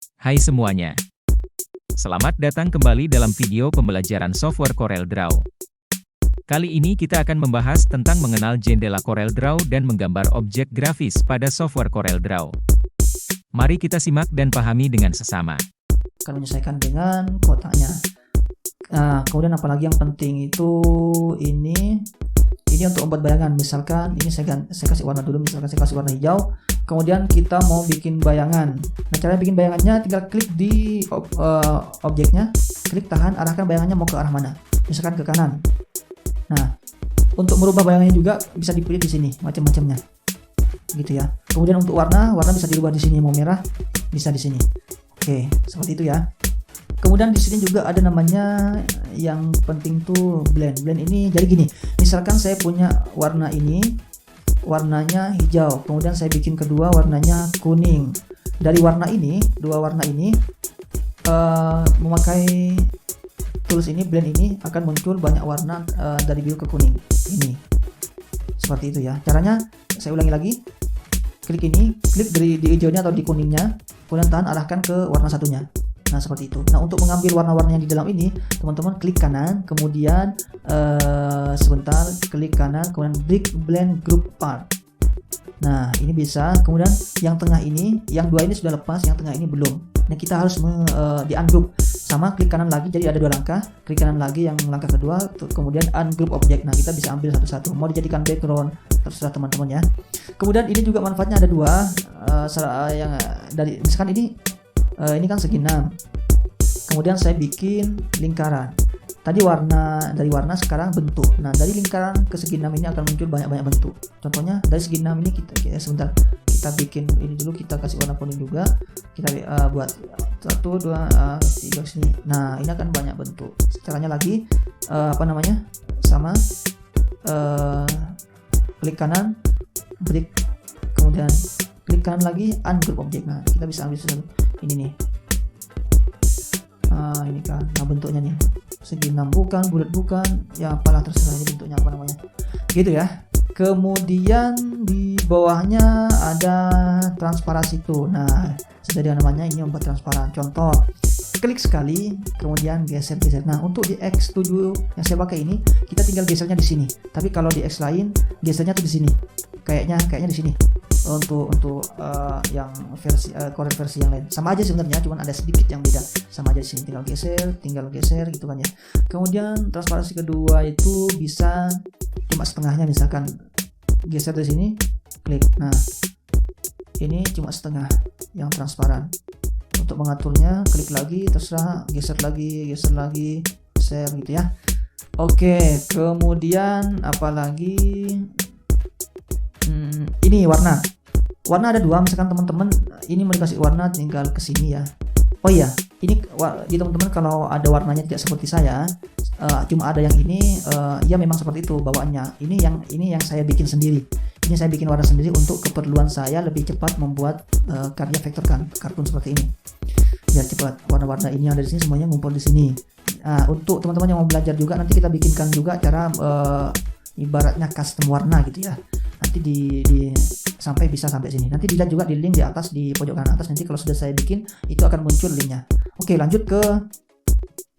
Hai semuanya, selamat datang kembali dalam video pembelajaran software CorelDRAW. Kali ini kita akan membahas tentang mengenal jendela CorelDRAW dan menggambar objek grafis pada software CorelDRAW. Mari kita simak dan pahami dengan sesama. Akan menyesuaikan dengan kotaknya. Nah, kemudian apalagi yang penting itu ini untuk membuat bayangan. Misalkan ini saya kasih warna dulu, misalkan saya kasih warna hijau. Kemudian kita mau bikin bayangan. Nah, cara bikin bayangannya tinggal klik di objeknya, klik tahan, arahkan bayangannya mau ke arah mana. Misalkan ke kanan. Nah, untuk merubah bayangannya juga bisa dipilih di sini macam-macamnya. Gitu ya. Kemudian untuk warna bisa dirubah di sini, mau merah bisa di sini. Oke, seperti itu ya. Kemudian di sini juga ada namanya yang penting tuh blend. Blend ini jadi gini. Misalkan saya punya warna ini, warnanya hijau. Kemudian saya bikin kedua warnanya kuning. Dari warna ini, dua warna ini memakai tools ini, blend ini akan muncul banyak warna dari biru ke kuning. Ini. Seperti itu ya. Caranya saya ulangi lagi. Klik ini, klik di hijaunya atau di kuningnya, kemudian tahan arahkan ke warna satunya. Nah, seperti itu. Nah, untuk mengambil warna-warna yang di dalam ini, teman-teman klik kanan, kemudian sebentar, klik kanan, kemudian blend group part. Nah, ini bisa. Kemudian yang tengah ini, yang dua ini sudah lepas, yang tengah ini belum. Nah, kita harus di ungroup. Sama, klik kanan lagi, jadi ada dua langkah. Klik kanan lagi yang langkah kedua, kemudian ungroup objek. Nah, kita bisa ambil satu-satu. Mau dijadikan background, terserah teman-teman ya. Kemudian ini juga manfaatnya ada dua. Yang dari misalkan ini kan segi 6. Kemudian saya bikin lingkaran. Tadi dari warna sekarang bentuk. Nah, dari lingkaran ke segi 6 ini akan muncul banyak-banyak bentuk. Contohnya dari segi 6 ini kita bikin ini dulu, kita kasih warna kuning juga. Kita buat 1 2 3 sini. Nah, ini akan banyak bentuk. Caranya lagi sama klik kanan, break, kemudian klik kanan lagi, ungroup objek. Nah, kita bisa ambil satu. Ini nih. Ini kan. Nah, bentuknya nih. Segi 6 bukan, bulat bukan, ya apalah terserah ini bentuknya apa namanya. Gitu ya. Kemudian di bawahnya ada transparansi tuh. Nah, sesuai namanya ini membuat transparan. Contoh, klik sekali, kemudian geser-geser. Nah, untuk di X7 yang saya pakai ini, kita tinggal gesernya di sini. Tapi kalau di X lain, gesernya tuh di sini. Kayaknya di sini. Untuk yang versi Corel versi yang lain sama aja sebenarnya, cuman ada sedikit yang beda. Sama aja di sini, tinggal geser gitu kan ya. Kemudian transparansi kedua itu bisa cuma setengahnya, misalkan geser di sini, klik. Nah, ini cuma setengah yang transparan. Untuk mengaturnya klik lagi, terserah, geser lagi, share gitu ya. Oke, kemudian apalagi ini warna ada dua. Misalkan teman-teman ini mau dikasih warna, tinggal ke sini ya. Oh iya, ini di teman-teman kalau ada warnanya tidak seperti saya, cuma ada yang ini, ya memang seperti itu bawaannya. Ini yang saya bikin sendiri. Ini saya bikin warna sendiri untuk keperluan saya lebih cepat membuat karya vektor kartun seperti ini. Biar cepat. Warna-warna ini yang ada di sini semuanya ngumpul di sini. Untuk teman-teman yang mau belajar juga, nanti kita bikinkan juga cara ibaratnya custom warna gitu ya. Nanti bisa sampai sini. Nanti dilihat juga di link di atas, di pojok kanan atas. Nanti kalau sudah saya bikin, itu akan muncul linknya. Oke, lanjut ke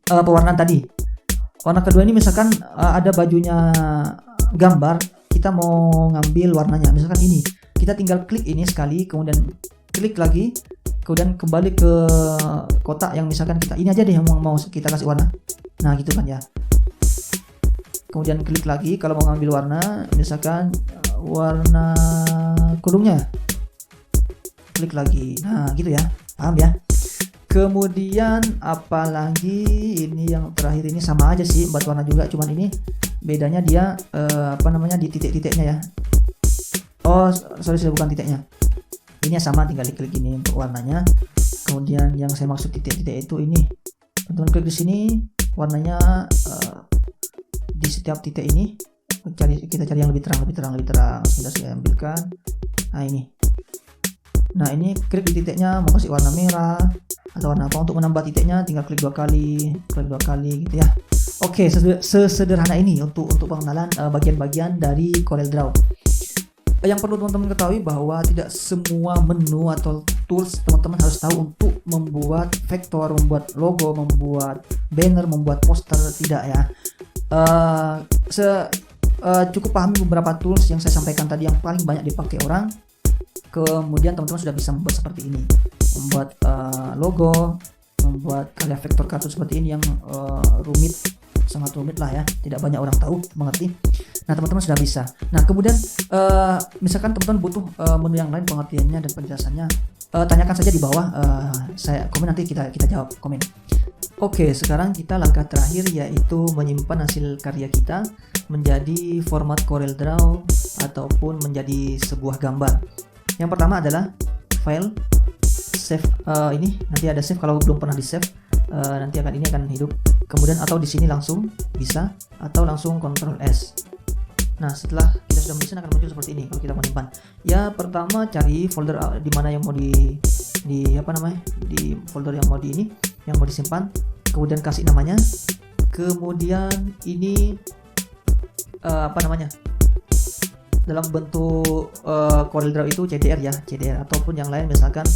pewarnaan tadi. Warna kedua ini misalkan ada bajunya gambar, kita mau ngambil warnanya. Misalkan ini, kita tinggal klik ini sekali, kemudian klik lagi, kemudian kembali ke kotak yang misalkan kita ini aja deh yang mau kita kasih warna. Nah, gitu kan ya. Kemudian klik lagi kalau mau ngambil warna, misalkan warna kulungnya, klik lagi. Nah, gitu ya, paham ya. Kemudian apalagi ini yang terakhir ini sama aja sih, 4 warna juga, cuman ini bedanya dia di titik-titiknya ya. Oh sorry, bukan titiknya, ini sama, tinggal diklik ini untuk warnanya. Kemudian yang saya maksud titik-titik itu ini, teman-teman klik di sini, warnanya di setiap titik ini kita cari yang lebih terang. Sudah saya ambilkan. Nah, ini klik di titiknya, mau kasih warna merah atau warna apa. Untuk menambah titiknya tinggal klik 2 kali gitu ya. Oke, sesederhana ini untuk pengenalan bagian-bagian dari CorelDRAW. Yang perlu teman-teman ketahui bahwa tidak semua menu atau tools teman-teman harus tahu untuk membuat vektor, membuat logo, membuat banner, membuat poster, tidak ya. Cukup pahami beberapa tools yang saya sampaikan tadi yang paling banyak dipakai orang. Kemudian teman-teman sudah bisa membuat seperti ini, membuat logo, membuat karya vektor kartun seperti ini yang rumit, sangat rumit lah ya, tidak banyak orang tahu mengerti. Nah, teman-teman sudah bisa. Nah, kemudian misalkan teman-teman butuh menu yang lain pengertiannya dan penjelasannya, tanyakan saja di bawah, saya komen, nanti kita jawab komen. Oke, sekarang kita langkah terakhir yaitu menyimpan hasil karya kita menjadi format CorelDRAW ataupun menjadi sebuah gambar. Yang pertama adalah file save, ini nanti ada save, kalau belum pernah di save nanti ini akan hidup. Kemudian atau di sini langsung bisa, atau langsung Ctrl S. Nah, setelah kita sudah menyimpan akan muncul seperti ini kalau kita mau menyimpan. Ya, pertama cari folder di mana yang mau di folder yang mau yang mau disimpan. Kemudian kasih namanya. Kemudian ini dalam bentuk CorelDRAW itu CDR ya, CDR ataupun yang lain, misalkan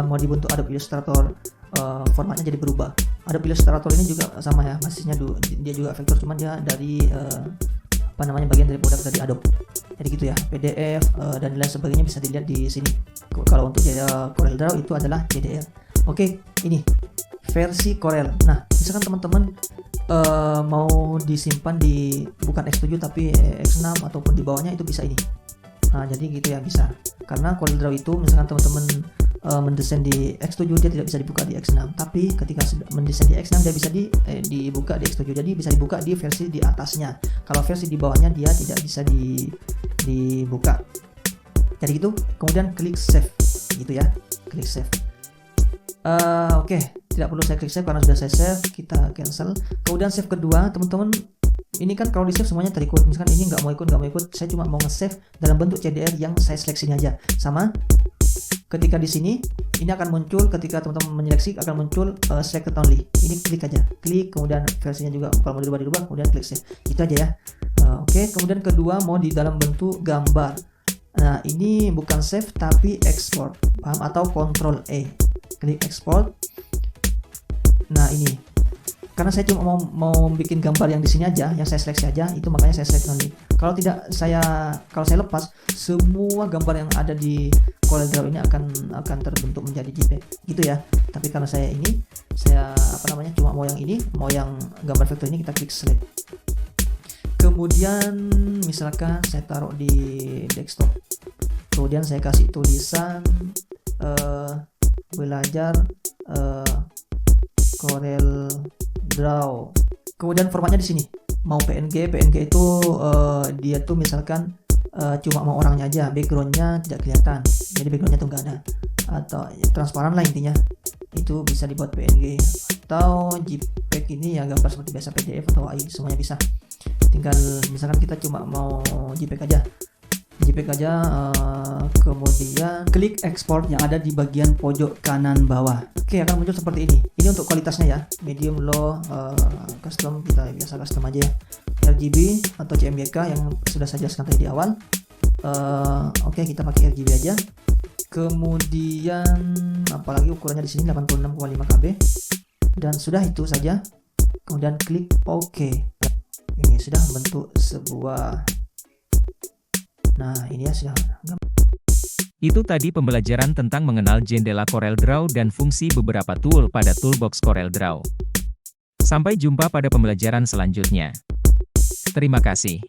mau dibentuk Adobe Illustrator, formatnya jadi berubah. Adobe Illustrator ini juga sama ya, basisnya dia juga vektor, cuman dia dari bagian dari produk dari Adobe. Jadi gitu ya, PDF dan lain sebagainya bisa dilihat di sini. Kalau untuk CorelDRAW itu adalah CDR. Oke, ini versi Corel. Nah, misalkan teman-teman mau disimpan di bukan X7 tapi X6 ataupun di bawahnya, itu bisa ini. Nah, jadi gitu ya, bisa. Karena CorelDRAW itu misalkan teman-teman mendesain di X7, dia tidak bisa dibuka di X6, tapi ketika mendesain di X6 dia bisa dibuka di X7, jadi bisa dibuka di versi di atasnya. Kalau versi di bawahnya dia tidak bisa dibuka. Jadi gitu. Kemudian klik save gitu ya, klik save. Oke, tidak perlu saya klik save karena sudah saya save, kita cancel. Kemudian save kedua, teman-teman, ini kan kalau di save semuanya terikut. Misalkan ini nggak mau ikut, saya cuma mau nge-save dalam bentuk CDR yang saya seleksi aja. Sama, ketika di sini ini akan muncul, ketika teman-teman menyeleksi akan muncul selected only. Ini klik aja, klik, kemudian versinya juga kalau mau dirubah, kemudian klik save. Itu aja ya. Oke, kemudian kedua mau di dalam bentuk gambar. Nah, ini bukan save tapi export, paham? Atau Ctrl E, klik export. Nah, ini karena saya cuma mau bikin gambar yang di sini aja, yang saya seleksi aja, itu makanya saya select only. Kalau tidak, kalau saya lepas, semua gambar yang ada di CorelDRAW ini akan terbentuk menjadi JPEG gitu ya. Tapi karena saya cuma mau yang ini, mau yang gambar vektor ini, kita klik select. Kemudian misalkan saya taruh di desktop, kemudian saya kasih tulisan belajar CorelDRAW. Kemudian formatnya di sini mau PNG itu dia tuh misalkan cuma mau orangnya aja, backgroundnya tidak kelihatan, jadi backgroundnya tuh nggak ada, atau ya, transparan lah intinya. Itu bisa dibuat PNG atau JPEG, ini ya gambar seperti biasa, PDF atau AI, semuanya bisa. Tinggal misalkan kita cuma mau JPEG aja, kemudian klik export yang ada di bagian pojok kanan bawah. Oke, akan muncul seperti ini. Ini untuk kualitasnya ya, medium, low, custom, kita biasa custom aja ya. RGB atau CMYK yang sudah saya jelaskan tadi di awal. Oke, kita pakai RGB aja. Kemudian apalagi ukurannya di sini 86,5 KB. Dan sudah itu saja. Kemudian klik OK. Ini sudah membentuk sebuah. Nah, ini ya sudah. Itu tadi pembelajaran tentang mengenal jendela CorelDRAW dan fungsi beberapa tool pada toolbox CorelDRAW. Sampai jumpa pada pembelajaran selanjutnya. Terima kasih.